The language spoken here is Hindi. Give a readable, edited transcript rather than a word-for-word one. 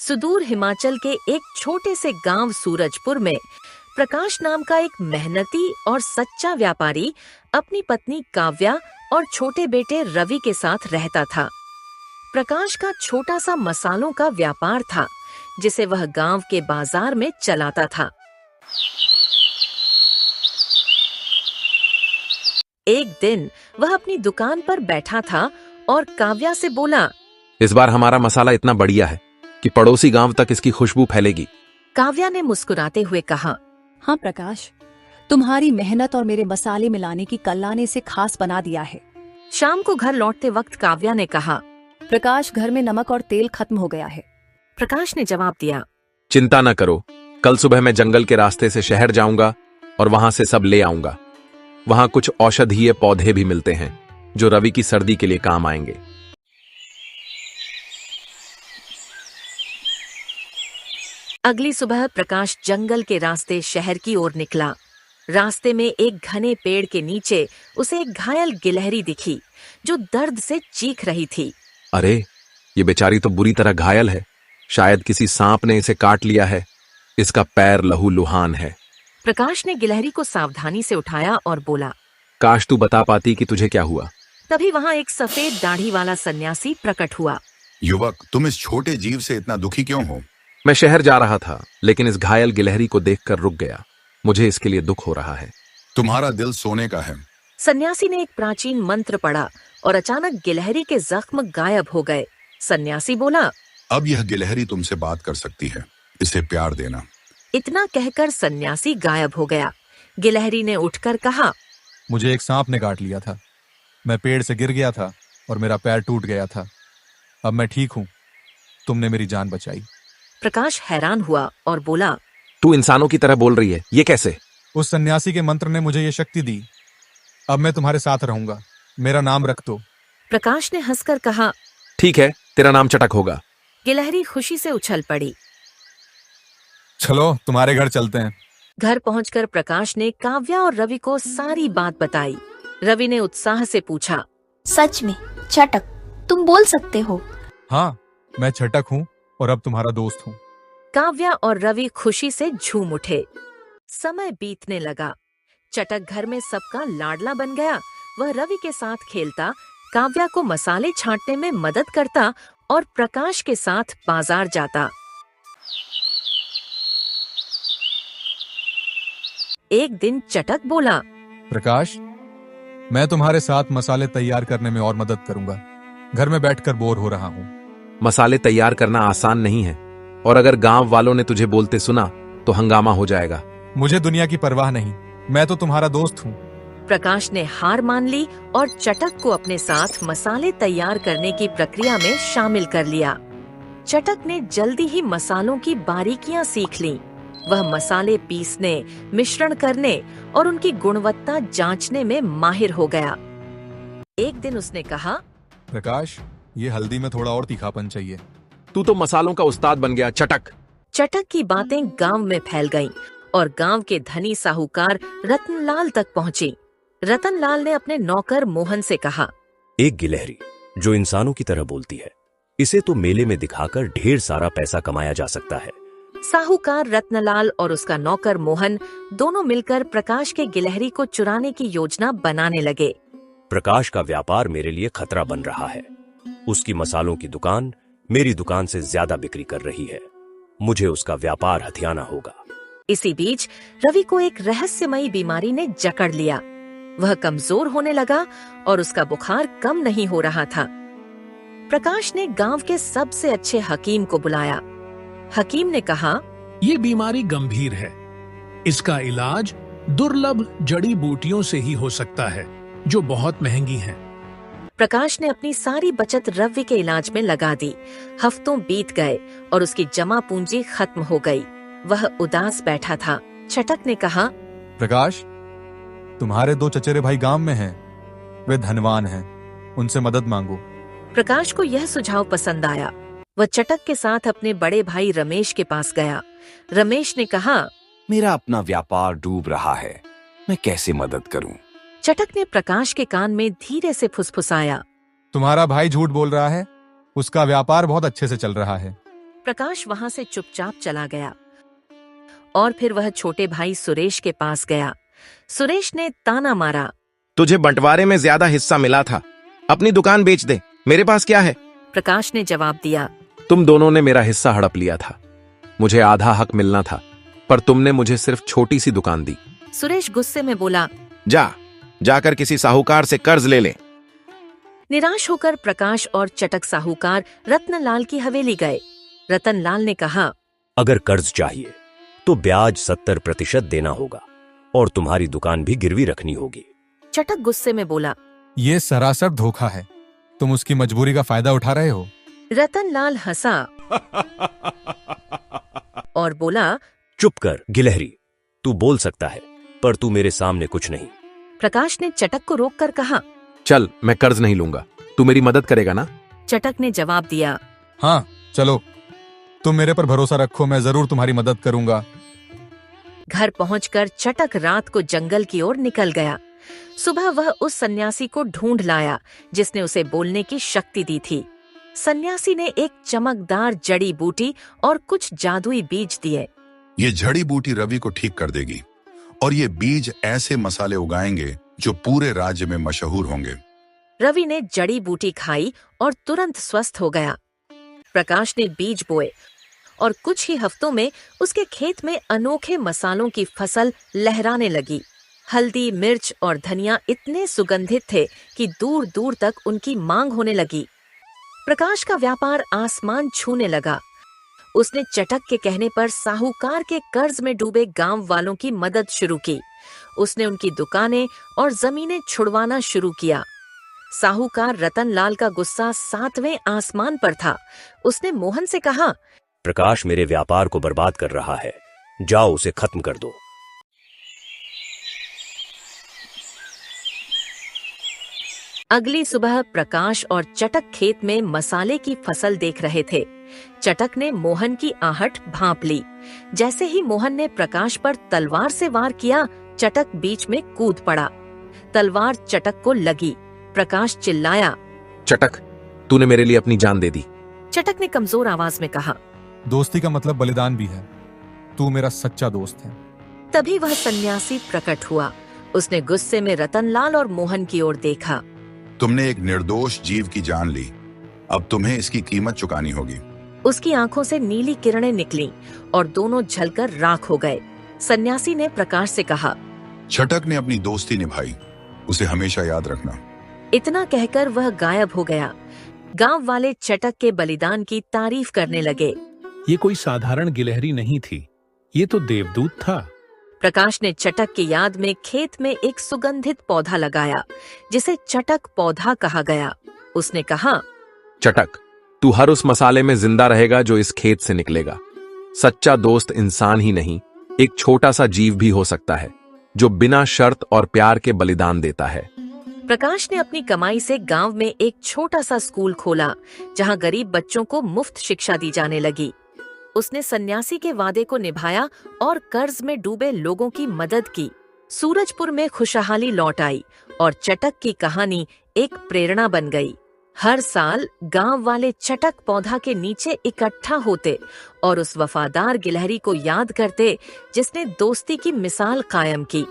सुदूर हिमाचल के एक छोटे से गांव सूरजपुर में प्रकाश नाम का एक मेहनती और सच्चा व्यापारी अपनी पत्नी काव्या और छोटे बेटे रवि के साथ रहता था। प्रकाश का छोटा सा मसालों का व्यापार था जिसे वह गांव के बाजार में चलाता था। एक दिन वह अपनी दुकान पर बैठा था और काव्या से बोला, इस बार हमारा मसाला इतना बढ़िया है कि पड़ोसी गांव तक इसकी खुशबू फैलेगी। काव्या ने मुस्कुराते हुए कहा, हाँ प्रकाश, तुम्हारी मेहनत और मेरे मसाले मिलाने की कल्ला ने इसे खास बना दिया है। शाम को घर लौटते वक्त काव्या ने कहा, प्रकाश, घर में नमक और तेल खत्म हो गया है। प्रकाश ने जवाब दिया, चिंता न करो, कल सुबह मैं जंगल के रास्ते से शहर जाऊंगा और वहां से सब ले आऊंगा। वहां कुछ औषधीय पौधे भी मिलते हैं जो रवि की सर्दी के लिए काम आएंगे। अगली सुबह प्रकाश जंगल के रास्ते शहर की ओर निकला। रास्ते में एक घने पेड़ के नीचे उसे एक घायल गिलहरी दिखी जो दर्द से चीख रही थी। अरे, ये बेचारी तो बुरी तरह घायल है। शायद किसी सांप ने इसे काट लिया है। इसका पैर लहूलुहान है। प्रकाश ने गिलहरी को सावधानी से उठाया और बोला, काश तू बता पाती कि तुझे क्या हुआ। तभी वहां एक सफेद दाढ़ी वाला सन्यासी प्रकट हुआ। युवक, तुम इस छोटे जीव से इतना दुखी क्यों हो? मैं शहर जा रहा था, लेकिन इस घायल गिलहरी को देखकर रुक गया। मुझे इसके लिए दुख हो रहा है। तुम्हारा दिल सोने का है। सन्यासी ने एक प्राचीन मंत्र पढ़ा और अचानक गिलहरी के जख्म गायब हो गए। सन्यासी बोला, अब यह गिलहरी तुमसे बात कर सकती है, इसे प्यार देना। इतना कहकर सन्यासी गायब हो गया। गिलहरी ने उठकर कहा, मुझे एक सांप ने काट लिया था। मैं पेड़ से गिर गया था और मेरा पैर टूट गया था। अब मैं ठीक हूँ। तुमने मेरी जान बचाई। प्रकाश हैरान हुआ और बोला, तू इंसानों की तरह बोल रही है, ये कैसे? उस सन्यासी के मंत्र ने मुझे ये शक्ति दी। अब मैं तुम्हारे साथ रहूंगा। मेरा नाम रख दो। प्रकाश ने हंसकर कहा, ठीक है, तेरा नाम चटक होगा। गिलहरी खुशी से उछल पड़ी। चलो तुम्हारे घर चलते हैं। घर पहुंचकर प्रकाश ने काव्या और रवि को सारी बात बताई। रवि ने उत्साह से पूछा, सच में चटक, तुम बोल सकते हो? हाँ, मैं चटक हूँ और अब तुम्हारा दोस्त हूँ। काव्या और रवि खुशी से झूम उठे। समय बीतने लगा। चटक घर में सबका लाडला बन गया। वह रवि के साथ खेलता, काव्या को मसाले छांटने में मदद करता और प्रकाश के साथ बाजार जाता। एक दिन चटक बोला, प्रकाश, मैं तुम्हारे साथ मसाले तैयार करने में और मदद करूंगा। घर में बैठकर बोर हो रहा हूँ। मसाले तैयार करना आसान नहीं है, और अगर गांव वालों ने तुझे बोलते सुना तो हंगामा हो जाएगा। मुझे दुनिया की परवाह नहीं, मैं तो तुम्हारा दोस्त हूँ। प्रकाश ने हार मान ली और चटक को अपने साथ मसाले तैयार करने की प्रक्रिया में शामिल कर लिया। चटक ने जल्दी ही मसालों की बारीकियां सीख लीं। वह मसाले पीसने, मिश्रण करने और उनकी गुणवत्ता जांचने में माहिर हो गया। एक दिन उसने कहा, प्रकाश, ये हल्दी में थोड़ा और तीखापन चाहिए। तू तो मसालों का उस्ताद बन गया, चटक। चटक की बातें गांव में फैल गईं और गांव के धनी साहूकार रतनलाल तक पहुंची। रतनलाल ने अपने नौकर मोहन से कहा, एक गिलहरी जो इंसानों की तरह बोलती है, इसे तो मेले में दिखाकर ढेर सारा पैसा कमाया जा सकता है। साहूकार रत्नलाल और उसका नौकर मोहन दोनों मिलकर प्रकाश के गिलहरी को चुराने की योजना बनाने लगे। प्रकाश का व्यापार मेरे लिए खतरा बन रहा है। उसकी मसालों की दुकान मेरी दुकान से ज्यादा बिक्री कर रही है। मुझे उसका व्यापार हथियाना होगा। इसी बीच रवि को एक रहस्यमयी बीमारी ने जकड़ लिया। वह कमजोर होने लगा और उसका बुखार कम नहीं हो रहा था। प्रकाश ने गांव के सबसे अच्छे हकीम को बुलाया। हकीम ने कहा, ये बीमारी गंभीर है। इसका इलाज दुर्लभ जड़ी बूटियों से ही हो सकता है जो बहुत महंगी हैं। प्रकाश ने अपनी सारी बचत रवि के इलाज में लगा दी। हफ्तों बीत गए और उसकी जमा पूंजी खत्म हो गई। वह उदास बैठा था। चटक ने कहा, प्रकाश, तुम्हारे दो चचेरे भाई गांव में हैं। वे धनवान हैं, उनसे मदद मांगो। प्रकाश को यह सुझाव पसंद आया। वह चटक के साथ अपने बड़े भाई रमेश के पास गया। रमेश ने कहा, मेरा अपना व्यापार डूब रहा है, मैं कैसे मदद करूं? चटक ने प्रकाश के कान में धीरे से फुसफुसाया, तुम्हारा भाई झूठ बोल रहा है। उसका व्यापार बहुत अच्छे से चल रहा है। प्रकाश वहां से चुपचाप चला गया और फिर वह छोटे भाई सुरेश के पास गया। सुरेश ने ताना मारा, तुझे बंटवारे में ज्यादा हिस्सा मिला था, अपनी दुकान बेच दे, मेरे पास क्या है। प्रकाश ने जवाब दिया, तुम दोनों ने मेरा हिस्सा हड़प लिया था, मुझे आधा हक मिलना था, पर तुमने मुझे सिर्फ छोटी सी दुकान दी। सुरेश गुस्से में बोला, जाकर किसी साहूकार से कर्ज ले ले। निराश होकर प्रकाश और चटक साहूकार रतनलाल की हवेली गए। रतनलाल ने कहा, अगर कर्ज चाहिए तो ब्याज 70% देना होगा और तुम्हारी दुकान भी गिरवी रखनी होगी। चटक गुस्से में बोला, ये सरासर धोखा है, तुम उसकी मजबूरी का फायदा उठा रहे हो। रतनलाल हंसा और बोला, चुप कर गिलहरी, तू बोल सकता है पर तू मेरे सामने कुछ नहीं। प्रकाश ने चटक को रोककर कहा, चल, मैं कर्ज नहीं लूंगा, तू मेरी मदद करेगा ना। चटक ने जवाब दिया, हाँ चलो, तुम मेरे पर भरोसा रखो, मैं जरूर तुम्हारी मदद करूंगा। घर पहुंचकर चटक रात को जंगल की ओर निकल गया। सुबह वह उस सन्यासी को ढूंढ लाया जिसने उसे बोलने की शक्ति दी थी। सन्यासी ने एक चमकदार जड़ी बूटी और कुछ जादुई बीज दिए। ये जड़ी बूटी रवि को ठीक कर देगी और ये बीज ऐसे मसाले उगाएंगे जो पूरे राज्य में मशहूर होंगे। रवि ने जड़ी बूटी खाई और तुरंत स्वस्थ हो गया। प्रकाश ने बीज बोए और कुछ ही हफ्तों में उसके खेत में अनोखे मसालों की फसल लहराने लगी। हल्दी, मिर्च और धनिया इतने सुगंधित थे कि दूर दूर तक उनकी मांग होने लगी। प्रकाश का व्यापार आसमान छूने लगा। उसने चटक के कहने पर साहूकार के कर्ज में डूबे गांव वालों की मदद शुरू की। उसने उनकी दुकानें और जमीनें छुड़वाना शुरू किया। साहूकार रतनलाल का गुस्सा 7वें आसमान पर था। उसने मोहन से कहा, प्रकाश मेरे व्यापार को बर्बाद कर रहा है, जाओ उसे खत्म कर दो। अगली सुबह प्रकाश और चटक खेत में मसाले की फसल देख रहे थे। चटक ने मोहन की आहट भांप ली। जैसे ही मोहन ने प्रकाश पर तलवार से वार किया, चटक बीच में कूद पड़ा। तलवार चटक को लगी। प्रकाश चिल्लाया, चटक, तूने मेरे लिए अपनी जान दे दी। चटक ने कमजोर आवाज में कहा, दोस्ती का मतलब बलिदान भी है, तू मेरा सच्चा दोस्त है। तभी वह सन्यासी प्रकट हुआ। उसने गुस्से में रतनलाल और मोहन की ओर देखा। तुमने एक निर्दोष जीव की जान ली, अब तुम्हें इसकी कीमत चुकानी होगी। उसकी आंखों से नीली किरणें निकलीं और दोनों जलकर राख हो गए। सन्यासी ने प्रकाश से कहा, चटक ने अपनी दोस्ती निभाई, उसे हमेशा याद रखना। इतना कहकर वह गायब हो गया। गांव वाले चटक के बलिदान की तारीफ करने लगे। ये कोई साधारण गिलहरी नहीं थी, ये तो देवदूत था। प्रकाश ने चटक की याद में खेत में एक सुगंधित पौधा लगाया, जिसे चटक पौधा कहा गया। उसने कहा, चटक, तू हर उस मसाले में जिंदा रहेगा जो इस खेत से निकलेगा। सच्चा दोस्त इंसान ही नहीं, एक छोटा सा जीव भी हो सकता है, जो बिना शर्त और प्यार के बलिदान देता है। प्रकाश ने अपनी कमाई से गांव में एक छोटा सा स्कूल खोला, जहां गरीब बच्चों को मुफ्त शिक्षा दी जाने लगी। उसने सन्यासी के वादे को निभाया और कर्ज में डूबे लोगों की मदद की। सूरजपुर में खुशहाली लौट आई और चटक की कहानी एक प्रेरणा बन गई। हर साल गांव वाले चटक पौधा के नीचे इकट्ठा होते और उस वफादार गिलहरी को याद करते जिसने दोस्ती की मिसाल कायम की।